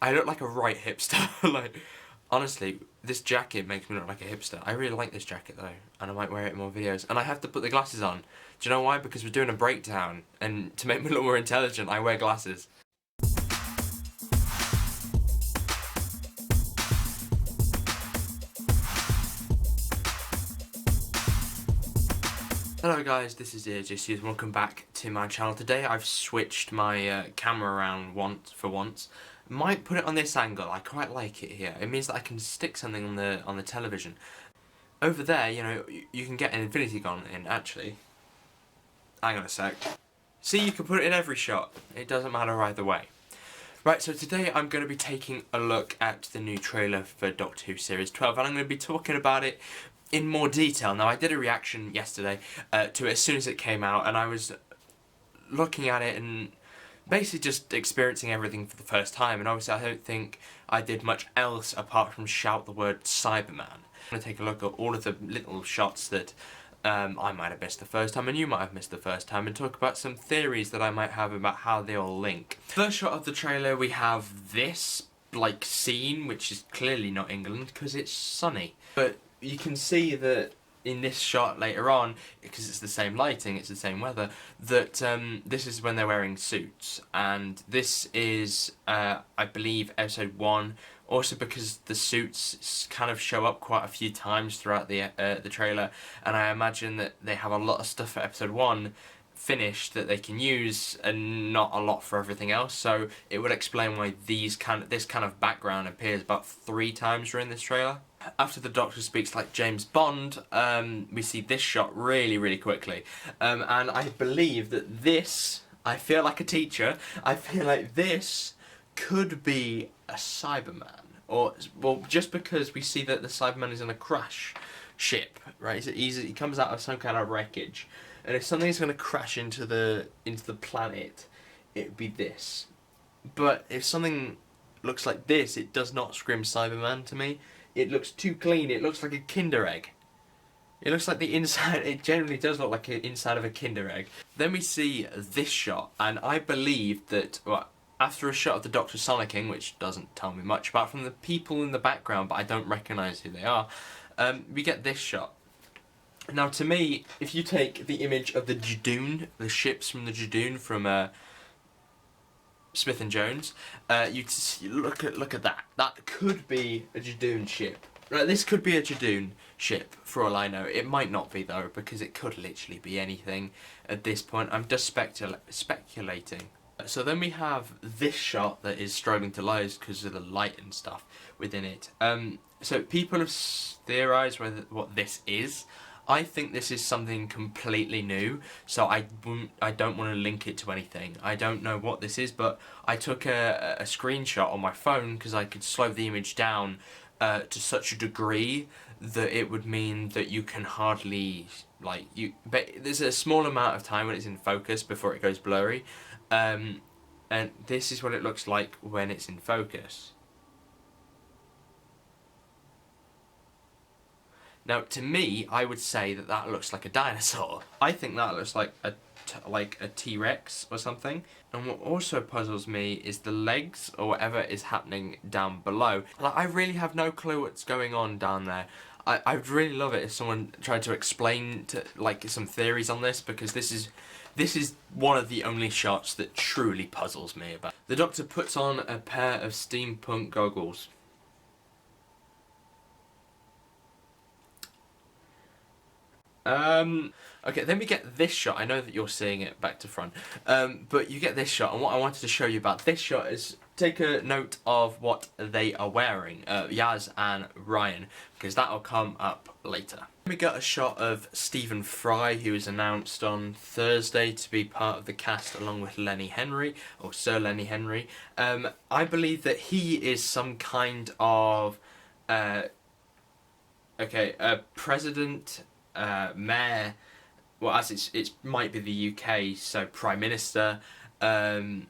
I look like a right hipster. Like, honestly, this jacket makes me look like a hipster. I really like this jacket though, and I might wear it in more videos. And I have to put the glasses on. Do you know why? Because we're doing a breakdown, and to make me look more intelligent, I wear glasses. Hello guys, this is JC and welcome back to my channel. Today I've switched my camera around for once. Might put it on this angle. I quite like it here. It means that I can stick something on the television. Over there, you know, you can get an infinity gun in actually. Hang on a sec. See, you can put it in every shot. It doesn't matter either way. Right, so today I'm going to be taking a look at the new trailer for Doctor Who Series 12 and I'm going to be talking about it in more detail. Now, I did a reaction yesterday to it as soon as it came out, and I was looking at it and basically just experiencing everything for the first time, and obviously I don't think I did much else apart from shout the word Cyberman. I'm going to take a look at all of the little shots that I might have missed the first time and you might have missed the first time, and talk about some theories that I might have about how they all link. First shot of the trailer, we have this like scene, which is clearly not England because it's sunny, but you can see that in this shot later on, because it's the same lighting, it's the same weather, that this is when they're wearing suits, and this is, I believe, episode 1, also because the suits kind of show up quite a few times throughout the trailer, and I imagine that they have a lot of stuff for episode 1 finished that they can use and not a lot for everything else, so it would explain why this kind of background appears about 3 times during this trailer. After the Doctor speaks like James Bond, we see this shot really quickly, and I believe that this, I feel like a teacher, I feel like this could be a Cyberman, or, well, just because we see that the Cyberman is in a crash ship, right? He comes out of some kind of wreckage, and if something's going to crash into the planet, it'd be this. But if something looks like this, it does not scream Cyberman to me. It looks too clean. It looks like a Kinder Egg. It looks like the inside, it generally does look like the inside of a Kinder Egg. Then we see this shot, and I believe that, well, after a shot of the Doctor sonicking, which doesn't tell me much about from the people in the background, but I don't recognise who they are, we get this shot. Now, to me, if you take the image of the Judoon, the ships from the Judoon from Smith and Jones, you look at that. That could be a Judoon ship. Right, this could be a Judoon ship, for all I know. It might not be though, because it could literally be anything at this point. I'm just speculating. So then we have this shot that is strobing to life because of the light and stuff within it. So people have theorised what this is. I think this is something completely new, so I don't want to link it to anything. I don't know what this is, but I took a screenshot on my phone because I could slow the image down to such a degree that it would mean that you can hardly, but there's a small amount of time when it's in focus before it goes blurry, and this is what it looks like when it's in focus. Now, to me, I would say that that looks like a dinosaur. I think that looks like a T-Rex or something. And what also puzzles me is the legs or whatever is happening down below. Like, I really have no clue what's going on down there. I'd really love it if someone tried to explain some theories on this, because this is one of the only shots that truly puzzles me about. The Doctor puts on a pair of steampunk goggles. Okay, then we get this shot. I know that you're seeing it back to front, but you get this shot, and what I wanted to show you about this shot is take a note of what they are wearing, Yaz and Ryan, because that'll come up later. We got a shot of Stephen Fry, who was announced on Thursday to be part of the cast along with Lenny Henry, or Sir Lenny Henry. I believe that he is some kind of, president, mayor, well, as it might be the UK, so Prime Minister, head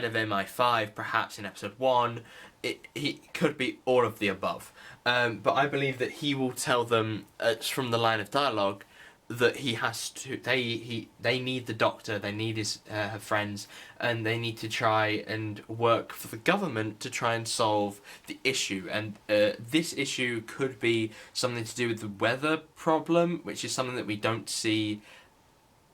of MI5, perhaps in episode 1. He could be all of the above. But I believe that he will tell them, from the line of dialogue, that he has to. They need the Doctor. They need his her friends, and they need to try and work for the government to try and solve the issue. And this issue could be something to do with the weather problem, which is something that we don't see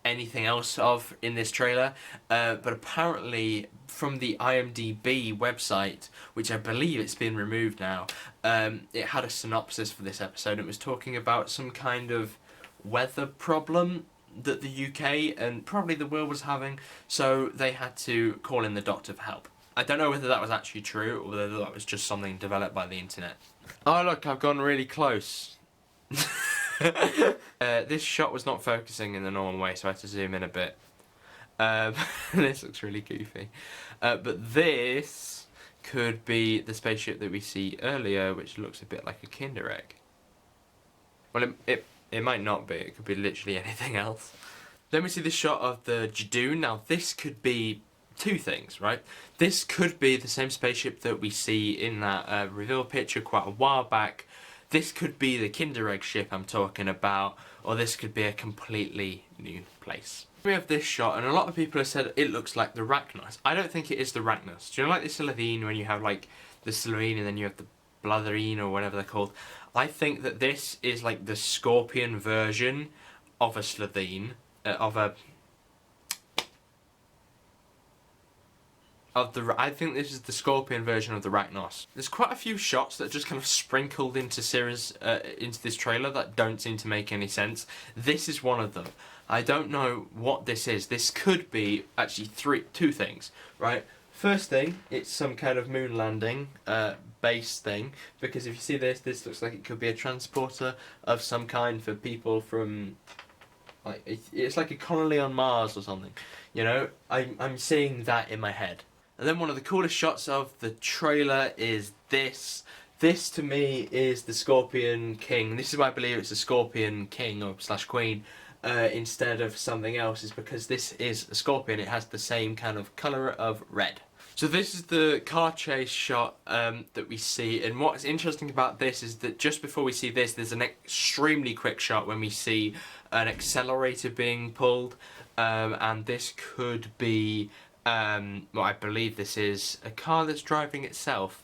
anything else of in this trailer, but apparently from the IMDb website, which I believe it's been removed now, it had a synopsis for this episode. It was talking about some kind of weather problem that the UK and probably the world was having, so they had to call in the Doctor for help. I don't know whether that was actually true or whether that was just something developed by the internet. Oh look, I've gone really close. This shot was not focusing in the normal way, so I had to zoom in a bit. This looks really goofy. But this could be the spaceship that we see earlier, which looks a bit like a Kinder Egg. Well, it might not be. It could be literally anything else. Then we see the shot of the Jadoon. Now, this could be two things, right? This could be the same spaceship that we see in that reveal picture quite a while back. This could be the Kinder Egg ship I'm talking about, or this could be a completely new place. We have this shot, and a lot of people have said it looks like the Rachnos. I don't think it is the Rachnos. Do you know, like the Slitheen, when you have like the Slitheen and then you have the Blathereen or whatever they're called? I think that this is like the Scorpion version of a Slitheen, I think this is the Scorpion version of the Rachnos. There's quite a few shots that are just kind of sprinkled into into this trailer that don't seem to make any sense. This is one of them. I don't know what this is. This could be actually two things, right? First thing, it's some kind of moon landing base thing, because if you see this looks like it could be a transporter of some kind for people from, like, it's like a colony on Mars or something. You know, I'm seeing that in my head. And then one of the coolest shots of the trailer is this. This to me is the Scorpion King. This is why I believe it's a Scorpion King or / Queen instead of something else, is because this is a Scorpion. It has the same kind of colour of red. So this is the car chase shot that we see, and what's interesting about this is that just before we see this, there's an extremely quick shot when we see an accelerator being pulled, and this could be, well, I believe this is a car that's driving itself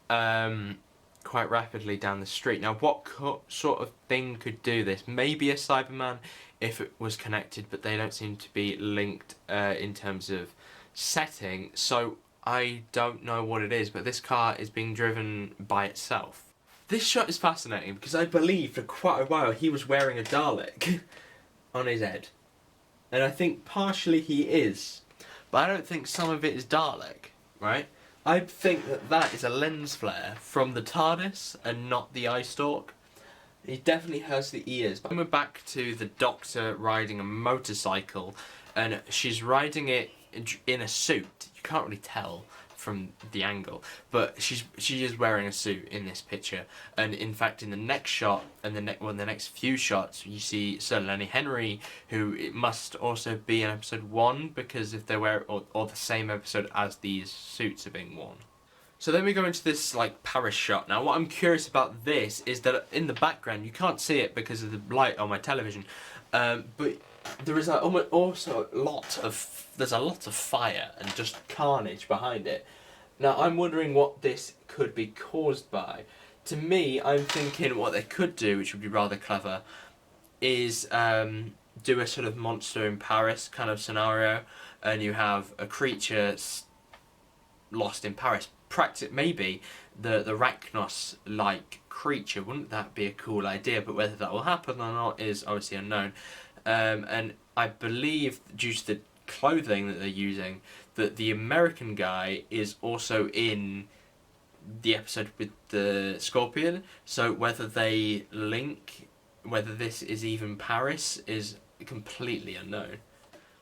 quite rapidly down the street. Now, what sort of thing could do this? Maybe a Cyberman if it was connected, but they don't seem to be linked in terms of setting, so I don't know what it is, but this car is being driven by itself. This shot is fascinating because I believe for quite a while he was wearing a Dalek on his head, and I think partially he is, but I don't think some of it is Dalek, right? I think that that is a lens flare from the TARDIS and not the eye stalk. He definitely has the ears. But we're back to the Doctor riding a motorcycle, and she's riding it in a suit. You can't really tell from the angle, but she is wearing a suit in this picture. And in fact, in the next shot and the next few shots, you see Sir Lenny Henry, who it must also be in episode 1, because if they wear or the same episode as these suits are being worn. So then we go into this like Paris shot. Now, what I'm curious about this is that in the background you can't see it because of the light on my television, but there is also there's a lot of fire and just carnage behind it. Now, I'm wondering what this could be caused by. To me, I'm thinking what they could do, which would be rather clever, is do a sort of Monster in Paris kind of scenario, and you have a creature lost in Paris. Maybe the Rachnos-like creature. Wouldn't that be a cool idea? But whether that will happen or not is obviously unknown. And I believe, due to the clothing that they're using, that the American guy is also in the episode with the Scorpion. So whether they link, whether this is even Paris, is completely unknown.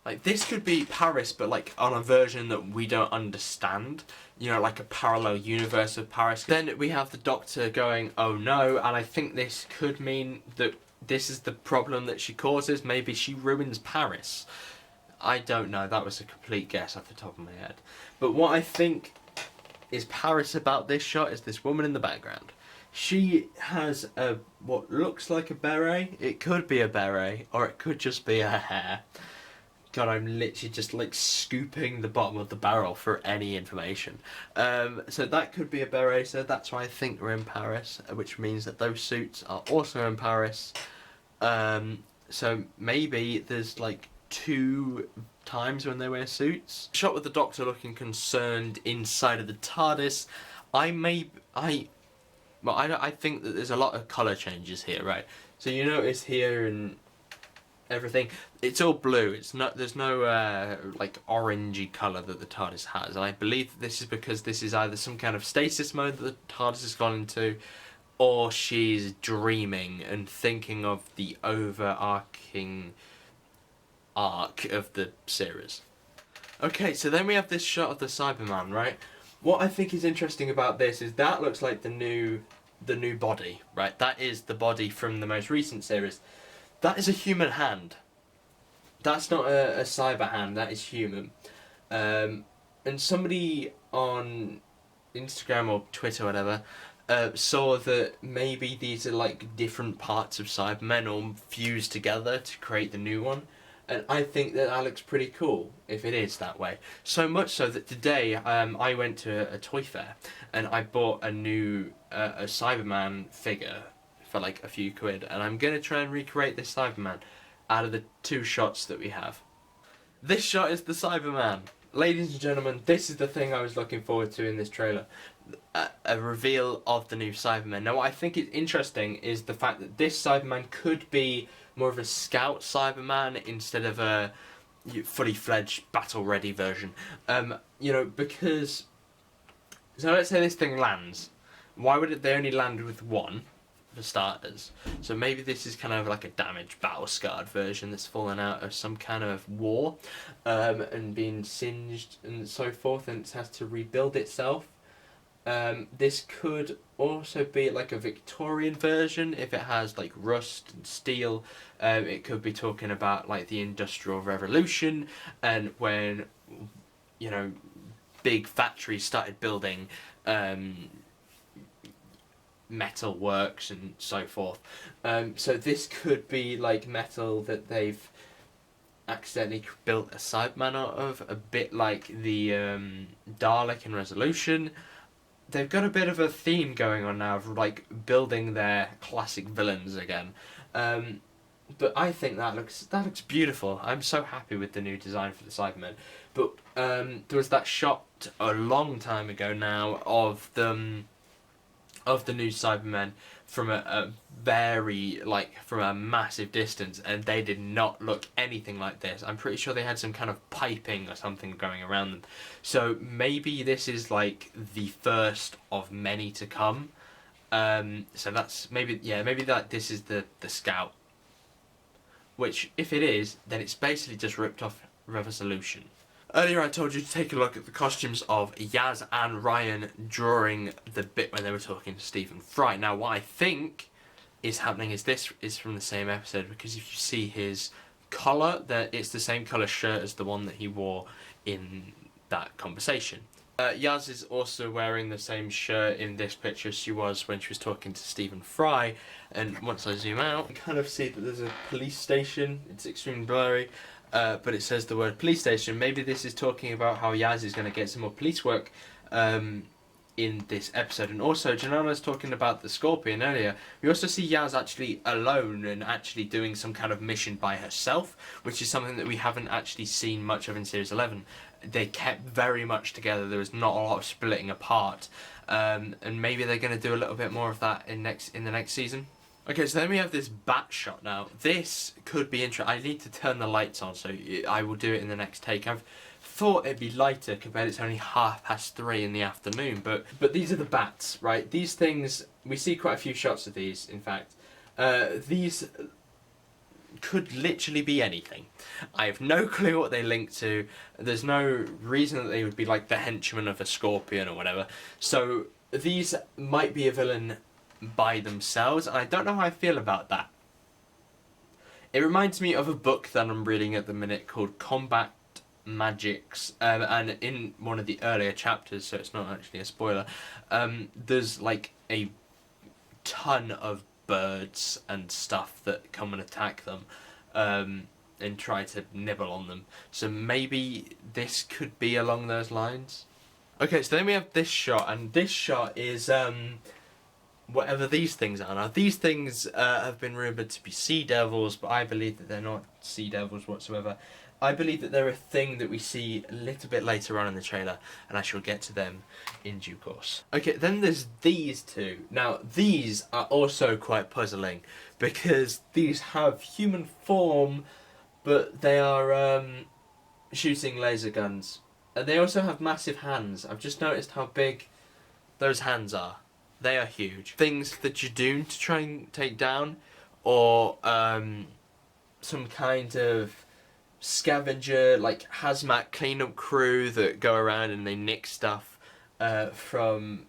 Like, this could be Paris, but like on a version that we don't understand. You know, like a parallel universe of Paris. Then we have the Doctor going, oh no, and I think this could mean that this is the problem that she causes. Maybe she ruins Paris. I don't know, that was a complete guess off the top of my head. But what I think is Paris about this shot is this woman in the background. She has what looks like a beret. It could be a beret, or it could just be her hair. God, I'm literally just like scooping the bottom of the barrel for any information. So that could be a beret, so that's why I think we're in Paris, which means that those suits are also in Paris. So maybe there's like 2 times when they wear suits. Shot with the Doctor looking concerned inside of the TARDIS. I think that there's a lot of colour changes here, right? So you notice here and everything, it's all blue. There's no like orangey colour that the TARDIS has, and I believe that this is because this is either some kind of stasis mode that the TARDIS has gone into, or she's dreaming and thinking of the overarching arc of the series. Okay, so then we have this shot of the Cyberman, right? What I think is interesting about this is that looks like the new body, right? That is the body from the most recent series. That is a human hand. That's not a cyber hand, that is human. And somebody on Instagram or Twitter or whatever saw that maybe these are like different parts of Cybermen all fused together to create the new one. And I think that looks pretty cool if it is that way. So much so that today I went to a toy fair and I bought a new a Cyberman figure for like a few quid, and I'm going to try and recreate this Cyberman out of the 2 shots that we have. This shot is the Cyberman. Ladies and gentlemen, this is the thing I was looking forward to in this trailer. A reveal of the new Cyberman. Now what I think is interesting is the fact that this Cyberman could be more of a scout Cyberman instead of a fully fledged battle ready version. You know, because so let's say this thing lands. Why would they only land with 1? For starters. So maybe this is kind of like a damaged, battle-scarred version that's fallen out of some kind of war and been singed and so forth, and it has to rebuild itself. This could also be like a Victorian version if it has like rust and steel. It could be talking about like the Industrial Revolution and when, you know, big factories started building metal works and so forth. So this could be like metal that they've accidentally built a Cyberman out of, a bit like the Dalek in Resolution. They've got a bit of a theme going on now of like building their classic villains again. But I think that looks beautiful. I'm so happy with the new design for the Cybermen. But there was that shot a long time ago now of the new Cybermen from a very, like, from a massive distance, and they did not look anything like this. I'm pretty sure they had some kind of piping or something going around them. So maybe this is like the first of many to come. So that's maybe that this is the Scout. Which, if it is, then it's basically just ripped off Revolution. Earlier I told you to take a look at the costumes of Yaz and Ryan during the bit when they were talking to Stephen Fry. Now what I think is happening is this is from the same episode, because if you see his collar, that it's the same colour shirt as the one that he wore in that conversation. Yaz is also wearing the same shirt in this picture as she was when she was talking to Stephen Fry, and once I zoom out, you kind of see that there's a police station. It's extremely blurry. But it says the word police station. Maybe this is talking about how Yaz is going to get some more police work in this episode. And also, Janana's talking about the Scorpion earlier. We also see Yaz actually alone and actually doing some kind of mission by herself, which is something that we haven't actually seen much of in Series 11. They kept very much together. There was not a lot of splitting apart. And maybe they're going to do a little bit more of that in the next season. Okay, so then we have this bat shot now. This could be interesting. I need to turn the lights on, so I will do it in the next take. I've thought it'd be lighter compared it's only 3:30 in the afternoon, but these are the bats, right? These things, we see quite a few shots of these, in fact. These could literally be anything. I have no clue what they link to. There's no reason that they would be like the henchmen of a Scorpion or whatever. So these might be a villain by themselves, and I don't know how I feel about that. It reminds me of a book that I'm reading at the minute called Combat Magics, and in one of the earlier chapters, so it's not actually a spoiler, there's like a ton of birds and stuff that come and attack them, and try to nibble on them. So maybe this could be along those lines. Okay, so then we have this shot, and this shot is whatever these things are. Now, these things have been rumoured to be sea devils, but I believe that they're not sea devils whatsoever. I believe that they're a thing that we see a little bit later on in the trailer, and I shall get to them in due course. Okay, then there's these two. Now, these are also quite puzzling, because these have human form, but they are shooting laser guns. And they also have massive hands. I've just noticed how big those hands are. They are huge. Things that you're doomed to try and take down, or some kind of scavenger, like hazmat cleanup crew that go around and they nick stuff from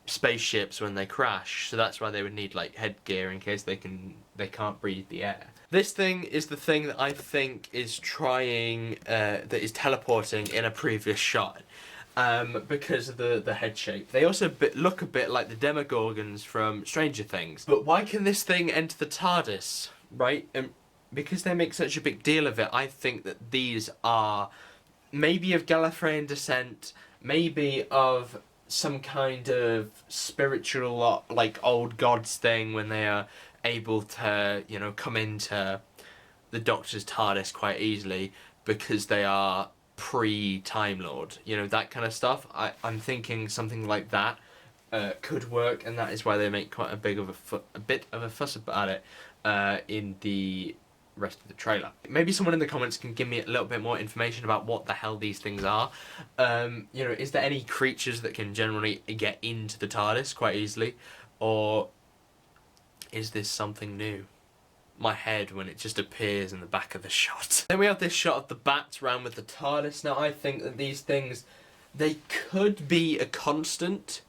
spaceships when they crash. So that's why they would need like headgear in case they can't breathe the air. This thing is the thing that I think is trying, that is teleporting in a previous shot. Because of the head shape. They also look a bit like the Demogorgons from Stranger Things. But why can this thing enter the TARDIS, right? Because they make such a big deal of it, I think that these are maybe of Gallifreyan descent, maybe of some kind of spiritual, like, old gods thing when they are able to, you know, come into the Doctor's TARDIS quite easily because they are pre-Time Lord, you know, that kind of stuff. I'm thinking something like that could work, and that is why they make quite a bit of a fuss about it in the rest of the trailer. Maybe someone in the comments can give me a little bit more information about what the hell these things are. You know, is there any creatures that can generally get into the TARDIS quite easily, or is this something new? My head when it just appears in the back of the shot. Then we have this shot of the bats round with the TARDIS. Now, I think that these things, they could be a constant.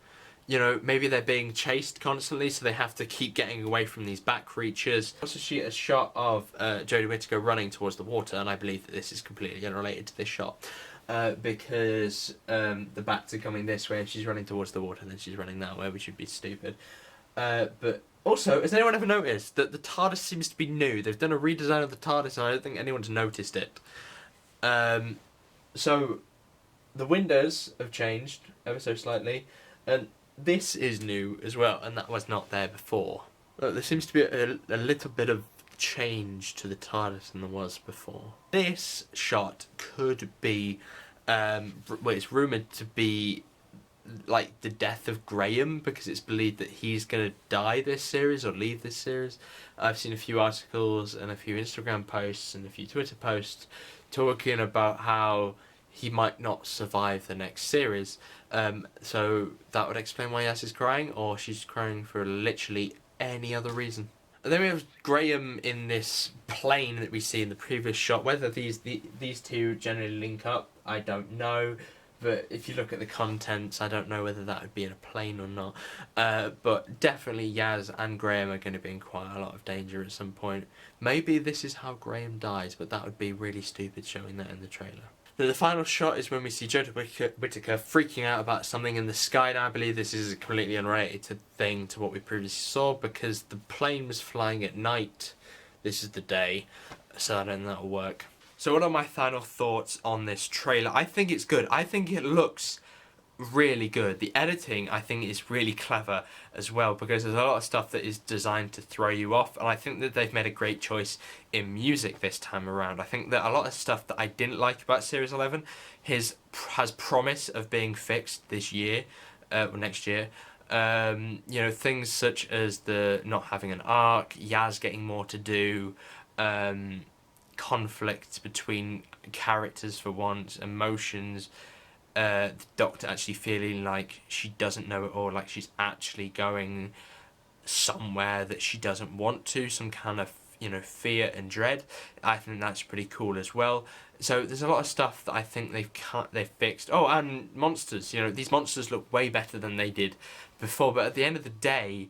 You know, maybe they're being chased constantly, so they have to keep getting away from these bat creatures. Also see a shot of Jodie Whittaker running towards the water, and I believe that this is completely unrelated to this shot. Because the bats are coming this way and she's running towards the water, and then she's running that way, which would be stupid. But also, has anyone ever noticed that the TARDIS seems to be new? They've done a redesign of the TARDIS and I don't think anyone's noticed it. So, the windows have changed ever so slightly, and this is new as well, and that was not there before. Look, there seems to be a little bit of change to the TARDIS than there was before. This shot could be, well, it's rumoured to be like the death of Graham, because it's believed that he's going to die this series or leave this series. I've seen a few articles and a few Instagram posts and a few Twitter posts talking about how he might not survive the next series. So that would explain why Yas is crying, or she's crying for literally any other reason. And then we have Graham in this plane that we see in the previous shot. Whether these two generally link up, I don't know. But if you look at the contents, I don't know whether that would be in a plane or not. But definitely Yaz and Graham are going to be in quite a lot of danger at some point. Maybe this is how Graham dies, but that would be really stupid showing that in the trailer. Then the final shot is when we see Jodie Whittaker freaking out about something in the sky. Now, I believe this is a completely unrelated thing to what we previously saw, because the plane was flying at night. This is the day, so I don't think that'll work. So what are my final thoughts on this trailer? I think it's good. I think it looks really good. The editing, I think, is really clever as well, because there's a lot of stuff that is designed to throw you off, and I think that they've made a great choice in music this time around. I think that a lot of stuff that I didn't like about Series 11 has promise of being fixed this year, or next year. You know, things such as the not having an arc, Yaz getting more to do, conflict between characters for once, emotions, the Doctor actually feeling like she doesn't know it all, like she's actually going somewhere that she doesn't want to, some kind of, you know, fear and dread. I think that's pretty cool as well. So there's a lot of stuff that I think they've fixed. Oh, and monsters, you know, these monsters look way better than they did before, but at the end of the day,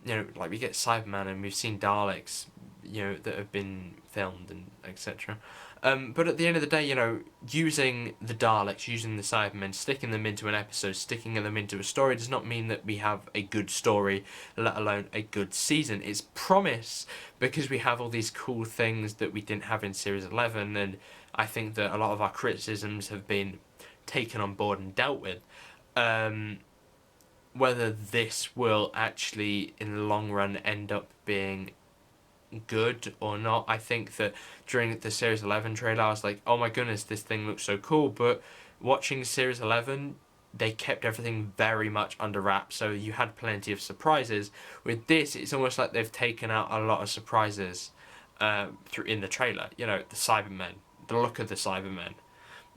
you know, like we get Cyberman and we've seen Daleks, you know, that have been filmed and etc. But at the end of the day, you know, using the Daleks, using the Cybermen, sticking them into an episode, sticking them into a story does not mean that we have a good story, let alone a good season. It's promise, because we have all these cool things that we didn't have in Series 11, and I think that a lot of our criticisms have been taken on board and dealt with. Whether this will actually, in the long run, end up being good or not, I think that during the Series 11 trailer, I was like, oh my goodness, this thing looks so cool, but watching Series 11, they kept everything very much under wraps, so you had plenty of surprises. With this, it's almost like they've taken out a lot of surprises through in the trailer. You know, the Cybermen, the look of the Cybermen.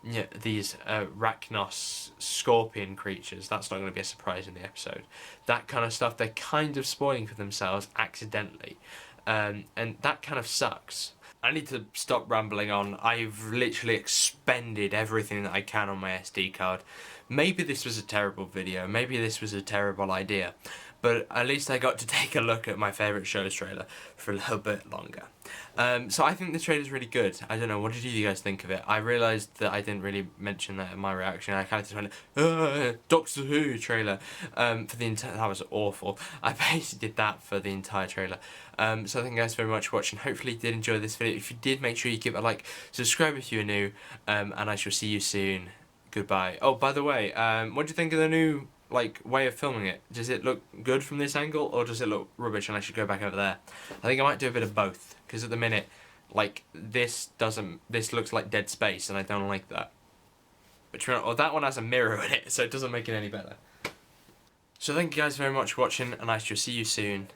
Yeah, these Rachnos scorpion creatures, that's not going to be a surprise in the episode. That kind of stuff, they're kind of spoiling for themselves accidentally. And that kind of sucks. I need to stop rambling on. I've literally expended everything that I can on my SD card. Maybe this was a terrible video, maybe this was a terrible idea, but at least I got to take a look at my favourite show's trailer for a little bit longer. So I think the trailer's really good. I don't know, what did you guys think of it? I realised that I didn't really mention that in my reaction. I kind of just went, Doctor Who trailer, for the entire, that was awful. I basically did that for the entire trailer. So thank you guys very much for watching. Hopefully you did enjoy this video. If you did, make sure you give it a like, subscribe if you're new, and I shall see you soon. Goodbye. Oh, by the way, what do you think of the new way of filming it? Does it look good from this angle, or does it look rubbish and I should go back over there? I think I might do a bit of both, because at the minute, this looks like dead space, and I don't like that. But that one has a mirror in it, so it doesn't make it any better. So thank you guys very much for watching, and I shall see you soon.